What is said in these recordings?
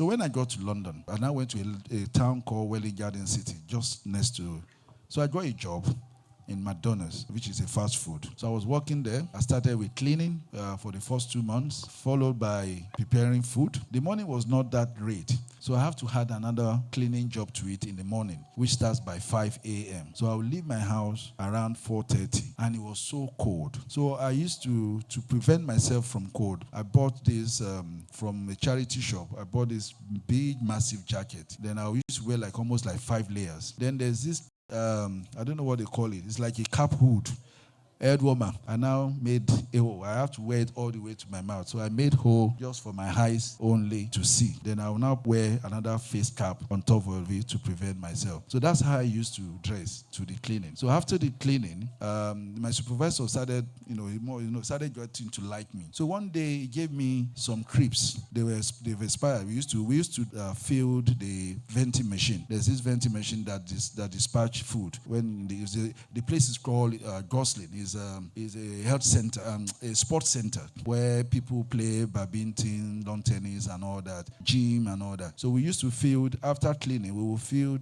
So when I got to London, I now went to a town called Welling Garden City, just next to. So I got a job in McDonald's, which is a fast food. So I was working there. I started with cleaning for the first 2 months, followed by preparing food. The money was not that great, so I have to add another cleaning job to it in the morning, which starts by 5 a.m. So I would leave my house around 4:30, and it was so cold. So I used to prevent myself from cold, I bought this from a charity shop. I bought this big, massive jacket. Then I used to wear like almost like 5 layers. Then there's this I don't know what they call it. It's like a cap hood. Head warmer. I now made a hole. I have to wear it all the way to my mouth. So I made hole just for my eyes only to see. Then I will now wear another face cap on top of it to prevent myself. So that's how I used to dress to the cleaning. So after the cleaning, my supervisor started, started getting to like me. So one day he gave me some crisps. They've expired. We used to fill the vending machine. There's this vending machine that dispatch food. When the place is called Gosling. Is a health center, a sports center where people play badminton, lawn tennis, and all that, gym and all that. So we used to fill, after cleaning, we will fill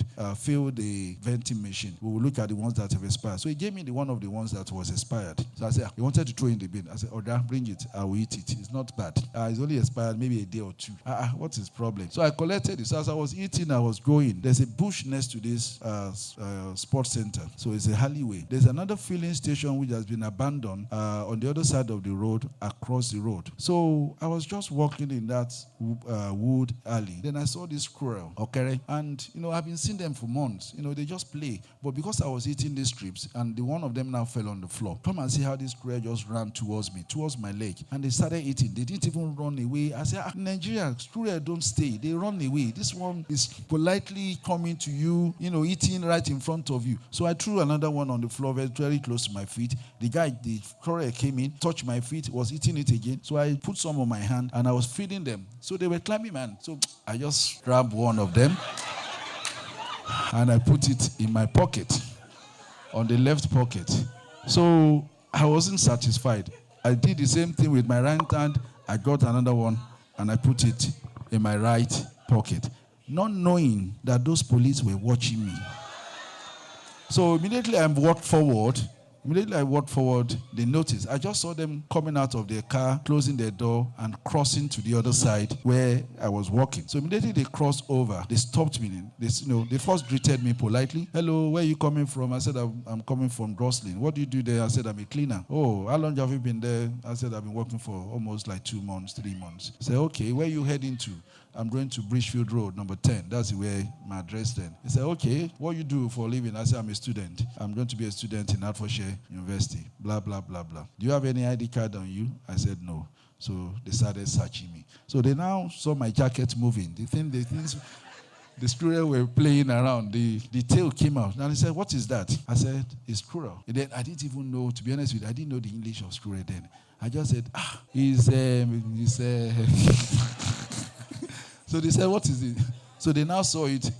the vending machine. We will look at the ones that have expired. So he gave me one of the ones that was expired. So I said, he wanted to throw in the bin. I said, Oda, bring it. I will eat it. It's not bad. It's only expired maybe a day or two. What's his problem? So I collected it. So as I was eating, I was going. There's a bush next to this sports center. So it's a alleyway. There's another filling station which has been abandoned on the other side of the road, across the road. So I was just walking in that wood alley. Then I saw this squirrel, okay? And, I've been seeing them for months. They just play. But because I was eating these strips, and the one of them now fell on the floor. Come and see how this squirrel just ran towards me, towards my leg. And they started eating. They didn't even run away. I said, Nigeria, squirrel don't stay. They run away. This one is politely coming to you, eating right in front of you. So I threw another one on the floor very, very close to my feet. The squirrel came in, touched my feet, was eating it again. So I put some on my hand, and I was feeding them. So they were climbing, man. So I just grabbed one of them, and I put it in my pocket, on the left pocket. So I wasn't satisfied. I did the same thing with my right hand. I got another one, and I put it in my right pocket, not knowing that those police were watching me. So immediately I walked forward. They noticed. I just saw them coming out of their car, closing their door, and crossing to the other side where I was walking. So immediately they crossed over. They stopped me. They first greeted me politely. Hello, where are you coming from? I said, I'm coming from Gosling. What do you do there? I said, I'm a cleaner. Oh, how long have you been there? I said, I've been working for almost like 2 months, 3 months. I said, okay, where are you heading to? I'm going to Bridgefield Road, number 10. That's where my address then. He said, okay, what you do for a living? I said, I'm a student. I'm going to be a student in Hertfordshire University. Blah, blah, blah, blah. Do you have any ID card on you? I said, no. So they started searching me. So they now saw my jacket moving. The squirrel were playing around. The tail came out. And he said, what is that? I said, it's squirrel. And then I didn't even know, to be honest with you, I didn't know the English of squirrel then. I just said, he's So they said, what is it? So they now saw it,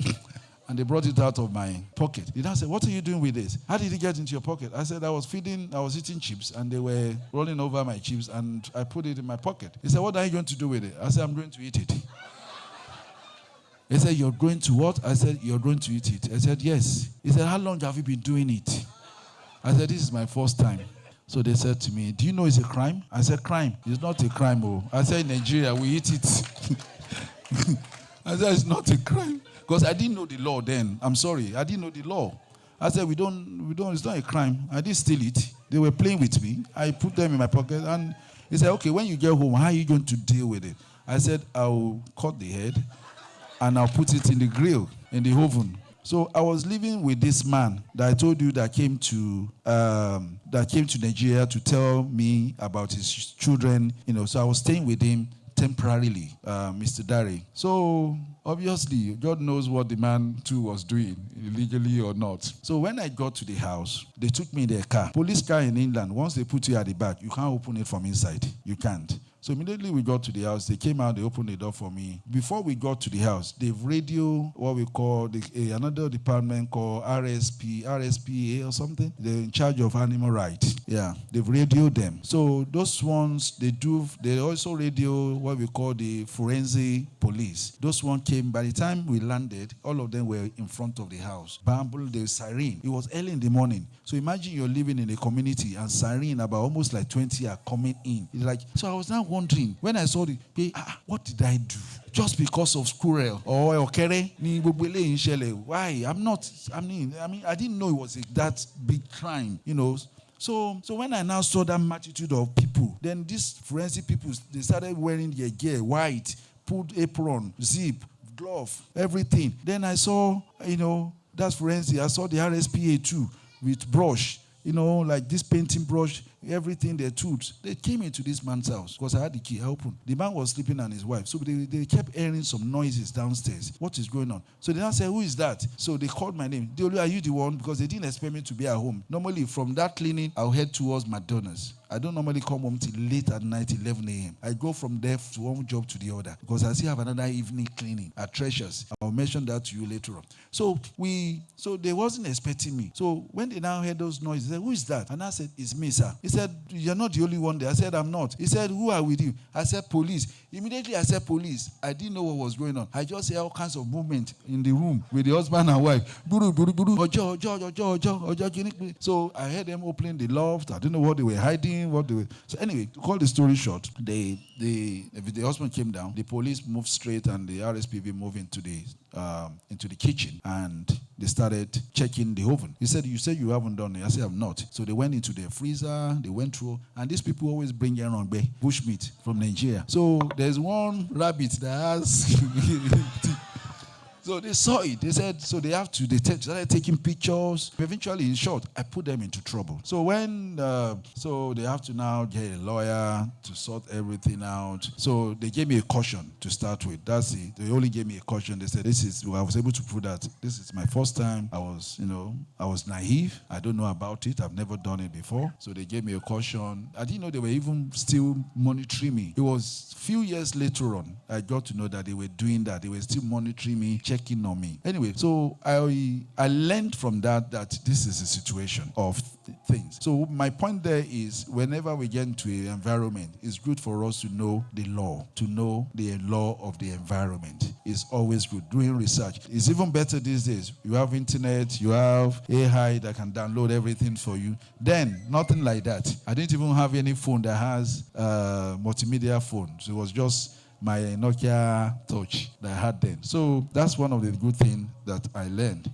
and they brought it out of my pocket. They now said, what are you doing with this? How did it get into your pocket? I said, I was eating chips, and they were rolling over my chips, and I put it in my pocket. He said, what are you going to do with it? I said, I'm going to eat it. He said, you're going to what? I said, you're going to eat it. I said, yes. He said, how long have you been doing it? I said, this is my first time. So they said to me, do you know it's a crime? I said, crime? It's not a crime. Oh. I said, in Nigeria, we eat it. I said, it's not a crime. Because I didn't know the law then. I'm sorry. I didn't know the law. I said, we don't, it's not a crime. I didn't steal it. They were playing with me. I put them in my pocket. And he said, okay, when you get home, how are you going to deal with it? I said, I'll cut the head and I'll put it in the grill, in the oven. So I was living with this man that I told you that came to Nigeria to tell me about his children. So I was staying with him temporarily, Mr. Dari. So obviously, God knows what the man too was doing, illegally or not. So when I got to the house, they took me in their car. Police car in England, once they put you at the back, you can't open it from inside. You can't. So immediately we got to the house, they came out, they opened the door for me. Before we got to the house, they've radio what we call another department called RSPA or something. They're in charge of animal rights. Yeah, they've radioed them. So those ones, they also radio what we call the forensic police. Those ones came, by the time we landed, all of them were in front of the house. Bamble, the siren. It was early in the morning. So imagine you're living in a community and siren, about almost like 20 are coming in. It's like, so I was now wondering, when I saw what did I do? Just because of squirrel or okere, why? I didn't know it was that big crime, So when I now saw that multitude of people, then these forensic people, they started wearing their gear, white, put apron, zip, glove, everything. Then I saw, that's forensic. I saw the RSPA too, with brush, like this painting brush, everything, their tools. They came into this man's house because I had the key. I opened. The man was sleeping and his wife. So they kept hearing some noises downstairs. What is going on? So they now said, who is that? So they called my name. Are you the one? Because they didn't expect me to be at home. Normally, from that cleaning, I'll head towards McDonald's. I don't normally come home till late at night, 11 a.m. I go from there to one job to the other because I still have another evening cleaning at Treasures. I'll mention that to you later on. So they wasn't expecting me. So when they now heard those noises, they said, who is that? And I said, it's me, sir. He said, you're not the only one there. I said, I'm not. He said, who are with you? I said, police. Immediately I said, police. I didn't know what was going on. I just heard all kinds of movement in the room with the husband and wife. Buru, buru, buru. Ojo, ojo, ojo, ojo, ojo. So I heard them opening the loft. I didn't know what they were hiding. So anyway, to call the story short, the husband came down, the police moved straight, and the RSPB moved into the kitchen, and they started checking the oven. He said, you said you haven't done it. I said, I've not. So they went into the freezer, they went through, and these people always bring bush meat from Nigeria. So there's one rabbit that has So they saw it. They said, so they have to, they started taking pictures. Eventually, in short, I put them into trouble. So so they have to now get a lawyer to sort everything out. So they gave me a caution to start with. That's it. They only gave me a caution. They said, I was able to prove that this is my first time. I was naive. I don't know about it. I've never done it before. So they gave me a caution. I didn't know they were even still monitoring me. It was a few years later on, I got to know that they were doing that. They were still monitoring me, checking on me. Anyway, so I learned from that this is a situation of things. So my point there is, whenever we get into an environment, it's good for us to know the law, of the environment. It's always good. Doing research. It's even better these days. You have internet, you have AI that can download everything for you. Then, nothing like that. I didn't even have any phone that has multimedia phone. So it was just my Nokia Touch that I had then. So that's one of the good things that I learned.